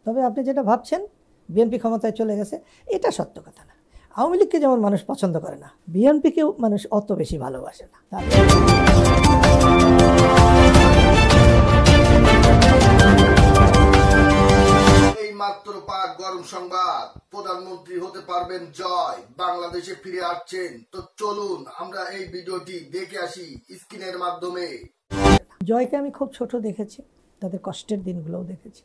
তবে আপনি যেটা ভাবছেন বিএনপি ক্ষমতায় চলে গেছে, এটা সত্য কথা না। আওয়ামী লীগকে যেমন মানুষ পছন্দ করে না, বিএনপিকেও মানুষ অত বেশি ভালোবাসে না। এই মাত্র পাক গরম সংবাদ, প্রধানমন্ত্রী হতে পারবেন জয়, বাংলাদেশে ফিরে আসছেন। তো চলুন আমরা এই ভিডিওটি দেখে আসি স্ক্রিনের মাধ্যমে। জয়কে আমি খুব ছোট দেখেছি, তাদের কষ্টের দিনগুলোও দেখেছি।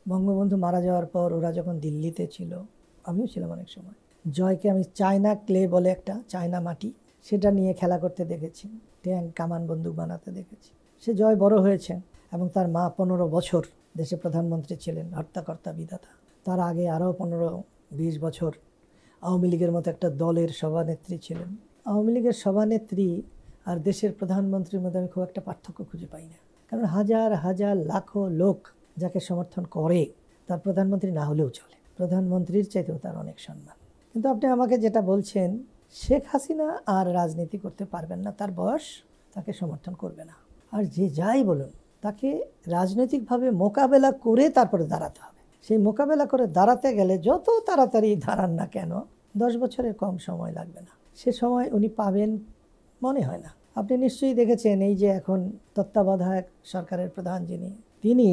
বঙ্গবন্ধু মারা যাওয়ার পর ওরা যখন দিল্লিতে ছিল, আমিও ছিলাম অনেক সময়। জয়কে আমি চায়না ক্লে বলে একটা চায়না মাটি, সেটা নিয়ে খেলা করতে দেখেছি, ট্যাঙ্ক কামান বন্দুক বানাতে দেখেছি। সে জয় বড় হয়েছে এবং তার মা 15 বছর দেশে প্রধানমন্ত্রী ছিলেন, হর্তাকর্তা বিধাতা। তার আগে আরও 15-20 বছর আওয়ামী লীগের মতো একটা দলের সভানেত্রী ছিলেন। আওয়ামী লীগের সভানেত্রী আর দেশের প্রধানমন্ত্রীর মধ্যে আমি খুব একটা পার্থক্য খুঁজে পাই না, কারণ হাজার হাজার লাখো লোক যাকে সমর্থন করে তার প্রধানমন্ত্রী না হলেও চলে। প্রধানমন্ত্রীর চাইতেও তার অনেক সম্মান। কিন্তু আপনি আমাকে যেটা বলছেন, শেখ হাসিনা আর রাজনীতি করতে পারবেন না, তার বয়স তাকে সমর্থন করবে না। আর যে যাই বলুন, তাকে রাজনৈতিকভাবে মোকাবেলা করে তারপরে দাঁড়াতে হবে। সেই মোকাবেলা করে দাঁড়াতে গেলে যত তাড়াতাড়ি দাঁড়ান না কেন, 10 বছরের কম সময় লাগবে না। সে সময় উনি পাবেন মনে হয় না। আপনি নিশ্চয়ই দেখেছেন, এই যে এখন তত্ত্বাবধায়ক সরকারের প্রধান যিনি, তিনি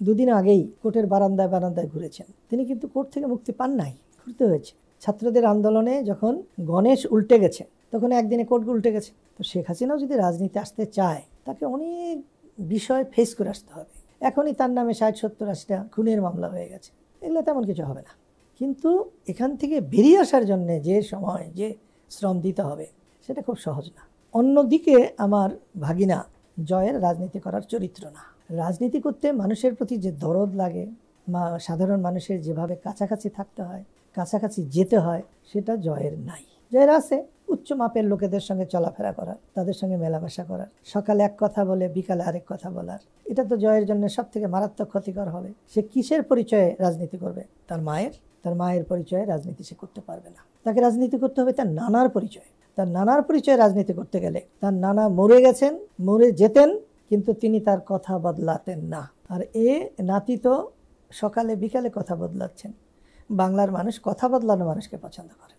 দুদিন আগেই কোর্টের বারান্দায় বারান্দায় ঘুরেছেন। তিনি কিন্তু কোর্ট থেকে মুক্তি পান নাই, ঘুরতে হয়েছে। ছাত্রদের আন্দোলনে যখন গণেশ উল্টে গেছে, তখন একদিনে কোর্ট উল্টে গেছে। তো শেখ হাসিনাও যদি রাজনীতি আসতে চায়, তাকে অনেক বিষয় ফেস করে আসতে হবে। এখনই তার নামে 60-70-80টা খুনের মামলা হয়ে গেছে, এগুলো তেমন কিছু হবে না। কিন্তু এখান থেকে বেরিয়ে আসার জন্যে যে সময়, যে শ্রম দিতে হবে, সেটা খুব সহজ না। অন্যদিকে আমার ভাগিনা জয়ের রাজনীতি করার চরিত্র না। রাজনীতি করতে মানুষের প্রতি যে দরদ লাগে, সাধারণ মানুষের যেভাবে কাছাকাছি থাকতে হয়, কাছাকাছি যেতে হয়, সেটা জয়ের নাই। জয়ের আছে উচ্চ মাপের লোকেদের সঙ্গে চলাফেরা করার, তাদের সঙ্গে মেলামেশা করার, সকালে এক কথা বলে বিকালে আরেক কথা বলার। এটা তো জয়ের জন্য সব থেকে মারাত্মক ক্ষতিকর হবে। সে কিসের পরিচয়ে রাজনীতি করবে? তার মায়ের পরিচয়ে রাজনীতি সে করতে পারবে না। তাকে রাজনীতি করতে হবে তার নানার পরিচয়ে। তার নানার পরিচয়ে রাজনীতি করতে গেলে, তার নানা মরে যেতেন, কিন্তু তিনি তার কথা বদলাতেন না। আর নাতি তো সকালে বিকালে কথা বদলাচ্ছেন। বাংলার মানুষ কথা বদলানো মানুষকে পছন্দ করে।